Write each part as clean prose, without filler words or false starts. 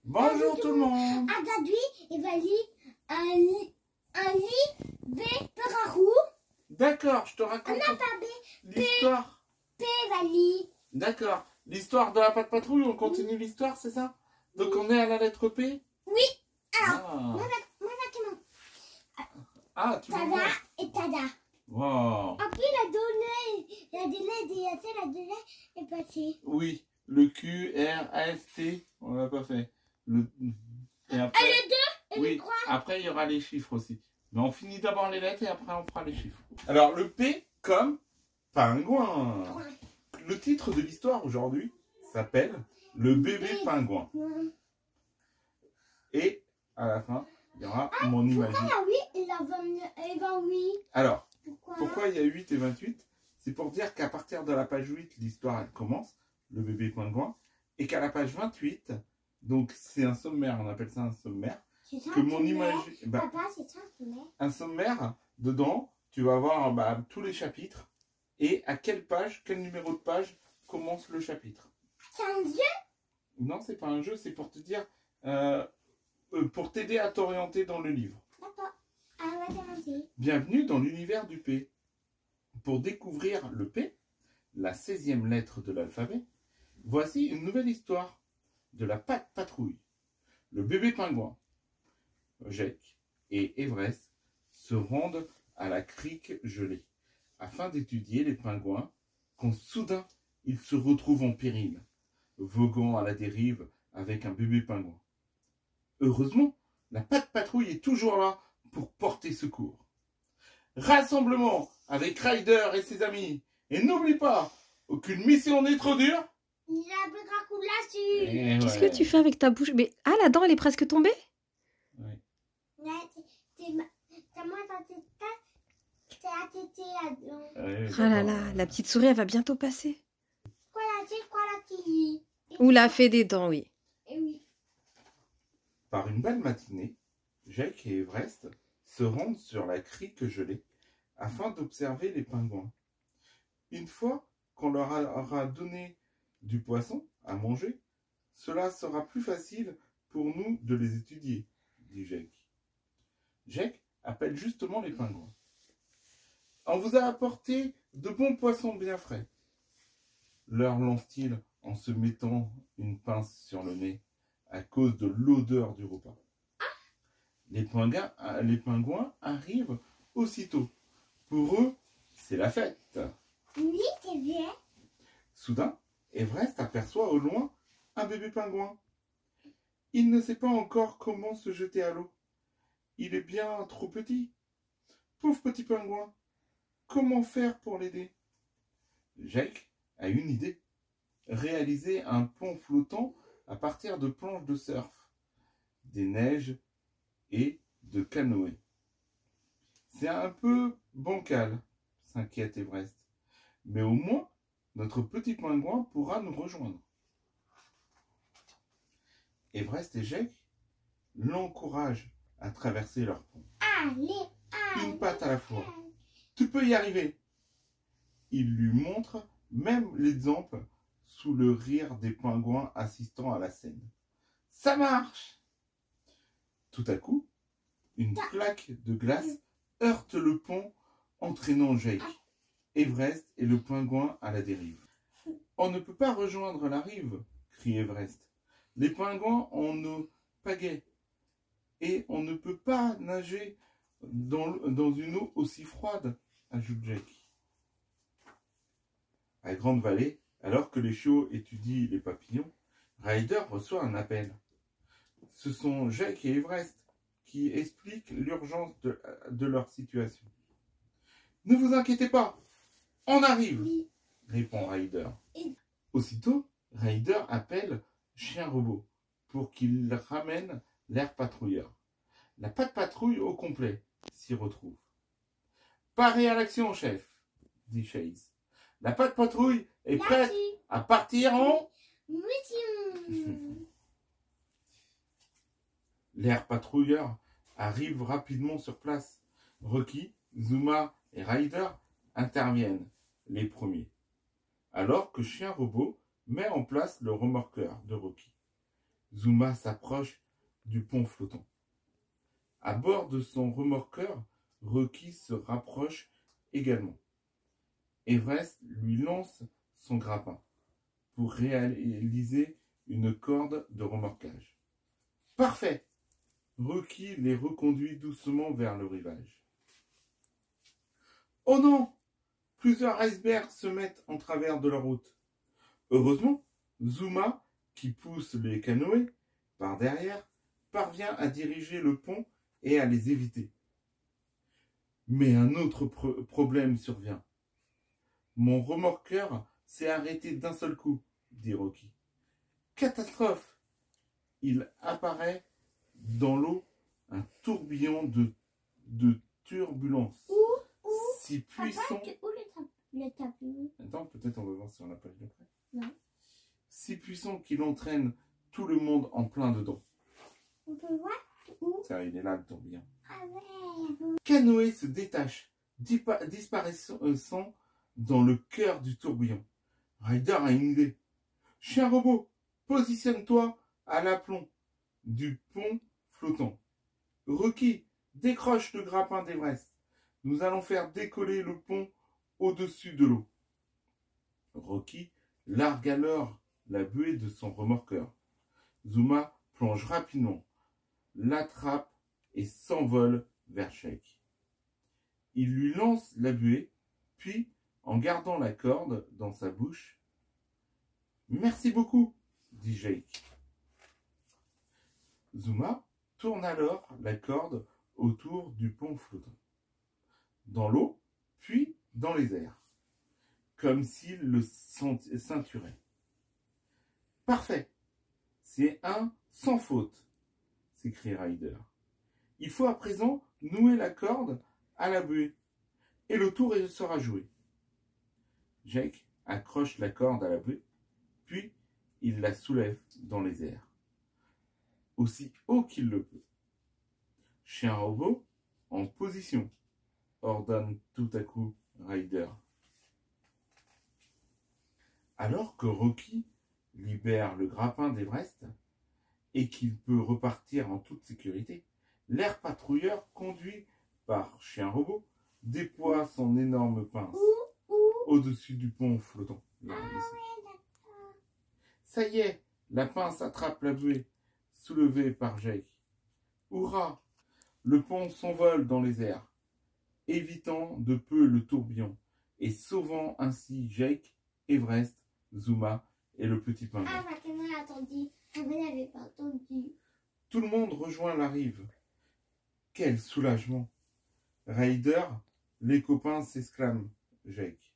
Bonjour tout le monde. Aujourd'hui, il va lire un lit B Perarou. D'accord, je te raconte On n'a pas B. l'histoire. P va lire. D'accord, l'histoire de la patte patrouille, on continue l'histoire, c'est ça? Donc on est à la lettre P? Oui. Alors, Ah, moi maintenant. tu vas Tada voir. et Tada. Wow. Après, la délai est passée. Oui, le Q, R, S, T, on l'a pas fait. Et après, Le 2 et oui, le 3. après il y aura les chiffres aussi. Mais on finit d'abord les lettres et après on fera les chiffres. Alors le P comme pingouin. Le titre de l'histoire aujourd'hui s'appelle Le bébé pingouin. Et à la fin, il y aura mon imagier. Ah oui, il va oui. Alors, Pourquoi pourquoi il y a 8 et 28? C'est pour dire qu'à partir de la page 8, l'histoire elle commence, le bébé pingouin, et qu'à la page 28, donc c'est un sommaire, on appelle ça un sommaire, que mon imagier, Papa, c'est ça, sommaire. un sommaire, dedans, tu vas voir tous les chapitres, et à quelle page, quel numéro de page commence le chapitre. C'est un jeu? Non, c'est pas un jeu, c'est pour te dire, pour t'aider à t'orienter dans le livre. D'accord. Ah, on va commencer. Bienvenue dans l'univers du P. Pour découvrir le P, la 16e lettre de l'alphabet, voici une nouvelle histoire de la patte patrouille. Le bébé pingouin, Jake et Everest se rendent à la crique gelée afin d'étudier les pingouins quand soudain ils se retrouvent en péril, voguant à la dérive avec un bébé pingouin. Heureusement, la patte patrouille est toujours là pour porter secours. Rassemblement avec Ryder et ses amis. Et n'oublie pas, aucune mission n'est trop dure. Il a un peu cracoulé là-dessus. Qu'est-ce que tu fais avec ta bouche? Mais ah, la dent, elle est presque tombée? Ouais. C'est moi, c'est la tétée là-dedans. Ah là là, la petite souris, elle va bientôt passer. Quoi la télé? Ou la fée des dents, oui. Eh oui. Par une belle matinée, Jake et Everest se rendent sur la crique gelée afin d'observer les pingouins. Une fois qu'on leur aura donné du poisson à manger, cela sera plus facile pour nous de les étudier, dit Jake. Jake appelle justement les pingouins. On vous a apporté de bons poissons bien frais, leur lance-t-il en se mettant une pince sur le nez à cause de l'odeur du repas. Les pingouins arrivent aussitôt. Pour eux, c'est la fête. Oui, c'est bien. Soudain, Everest aperçoit au loin un bébé pingouin. Il ne sait pas encore comment se jeter à l'eau. Il est bien trop petit. Pauvre petit pingouin, comment faire pour l'aider? Jake a une idée. Réaliser un pont flottant à partir de planches de surf, des neiges et de canoës. C'est un peu bancal, s'inquiète Everest. Mais au moins, notre petit pingouin pourra nous rejoindre. Everest et Jake l'encouragent à traverser leur pont. Allez. Une patte à la fois. Tu peux y arriver. Il lui montre même l'exemple sous le rire des pingouins assistant à la scène. Ça marche! Tout à coup, une plaque de glace heurte le pont, entraînant Jake, Everest et le pingouin à la dérive. On ne peut pas rejoindre la rive, crie Everest. Les pingouins ont nos pagaies et on ne peut pas nager dans une eau aussi froide, ajoute Jake. À Grande Vallée, alors que les chiots étudient les papillons, Ryder reçoit un appel. Ce sont Jake et Everest qui expliquent l'urgence de leur situation. Ne vous inquiétez pas, on arrive, répond Ryder. Aussitôt, Ryder appelle Chien Robot pour qu'il ramène l'air patrouilleur. La patte patrouille au complet s'y retrouve. Parez à l'action, chef, dit Chase. La patte patrouille est prête à partir en mission. L'air patrouilleur arrive rapidement sur place. Rocky, Zuma et Ryder interviennent les premiers, alors que Chien Robot met en place le remorqueur de Rocky. Zuma s'approche du pont flottant. À bord de son remorqueur, Rocky se rapproche également. Everest lui lance son grappin pour réaliser une corde de remorquage. Parfait! Rocky les reconduit doucement vers le rivage. Oh non! Plusieurs icebergs se mettent en travers de leur route. Heureusement, Zuma, qui pousse les canoës par derrière, parvient à diriger le pont et à les éviter. Mais un autre problème survient. Mon remorqueur s'est arrêté d'un seul coup, dit Rocky. Catastrophe! Il apparaît dans l'eau un tourbillon de turbulence. Si puissant. Papa, où le tapis? Attends, peut-être on va voir si on l'a pas vu après. Non. Si puissant qu'il entraîne tout le monde en plein dedans. On peut voir où? Tiens, il est là le tourbillon. Ah ouais. Canoë se détache, disparaissant dans le cœur du tourbillon. Ryder a une idée. Chien robot, positionne-toi à l'aplomb du pont flottant. Rocky, décroche le grappin d'Everest. Nous allons faire décoller le pont au-dessus de l'eau. Rocky largue alors la buée de son remorqueur. Zuma plonge rapidement, l'attrape et s'envole vers Jake. Il lui lance la buée, puis, en gardant la corde dans sa bouche, « Merci beaucoup » dit Jake. Zuma tourne alors la corde autour du pont flottant, dans l'eau, puis dans les airs, comme s'il le ceinturait. Parfait, c'est un sans faute, s'écrie Ryder. Il faut à présent nouer la corde à la buée, et le tour sera joué. Jake accroche la corde à la buée, puis il la soulève dans les airs, aussi haut qu'il le peut. Chien robot, en position, ordonne tout à coup Ryder. Alors que Rocky libère le grappin d'Everest et qu'il peut repartir en toute sécurité, l'air patrouilleur conduit par Chien robot déploie son énorme pince au-dessus du pont flottant. Ça y est, la pince attrape la buée, soulevée par Jake. Hurrah! Le pont s'envole dans les airs, évitant de peu le tourbillon et sauvant ainsi Jake, Everest, Zuma et le petit pingouin. Ah, maintenant, j'ai attendu. Je n'avais pas entendu. Tout le monde rejoint la rive. Quel soulagement! Ryder, les copains s'exclament, Jake.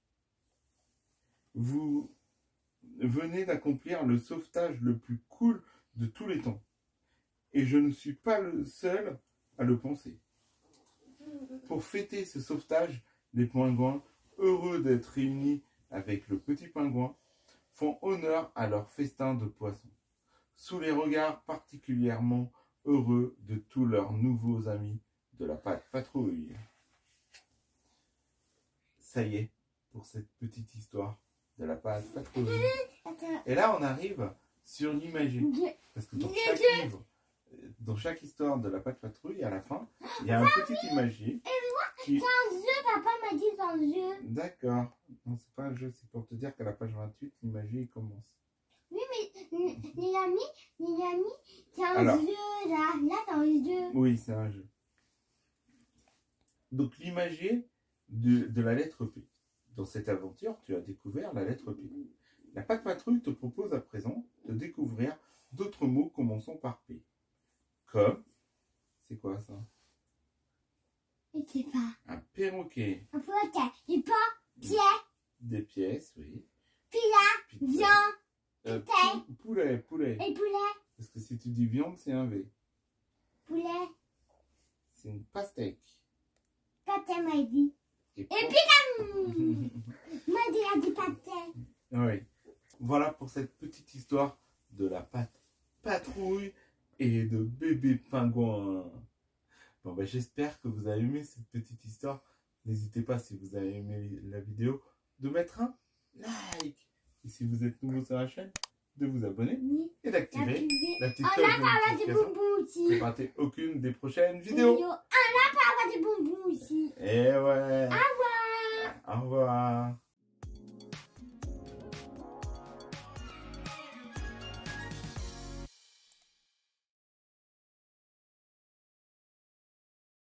Vous venez d'accomplir le sauvetage le plus cool de tous les temps. Et je ne suis pas le seul à le penser. Pour fêter ce sauvetage, les pingouins, heureux d'être réunis avec le petit pingouin, font honneur à leur festin de poissons, sous les regards particulièrement heureux de tous leurs nouveaux amis de la patrouille. Ça y est, pour cette petite histoire de la patrouille. Et là, on arrive sur l'imagerie. Parce que dans chaque livre, dans chaque histoire de la patrouille, à la fin, il y a un petit imagier. C'est un jeu, papa m'a dit c'est un jeu. D'accord. Non, c'est pas un jeu, c'est pour te dire qu'à la page 28, l'imagier commence. Oui, mais les amis, c'est un Alors, jeu là. Là, c'est un jeu. Oui, c'est un jeu. Donc, l'imagier de la lettre P. Dans cette aventure, tu as découvert la lettre P. La patrouille te propose à présent de découvrir d'autres mots commençant par P. Comme, c'est quoi ça? Je sais pas. Un perroquet. Un perroquet. Du pain, pied, Des pièces, oui. pila, Pizza. viande, Poulet. et poulet. Parce que si tu dis viande, c'est un V. Poulet. C'est une pastèque. Pâté m'a dit. Et puis, moi, j'ai dit pâté. Oui. Voilà pour cette petite histoire de la patrouille et de bébé pingouin. Bon, ben, j'espère que vous avez aimé cette petite histoire. N'hésitez pas, si vous avez aimé la vidéo, de mettre un like. Et si vous êtes nouveau sur la chaîne, de vous abonner Oui. et d'activer Activer. la petite On cloche a de pas avoir des notification bonbons aussi. pour ne rater aucune des prochaines vidéos. On a pas avoir des bonbons aussi. Et ouais. Au revoir. Au revoir.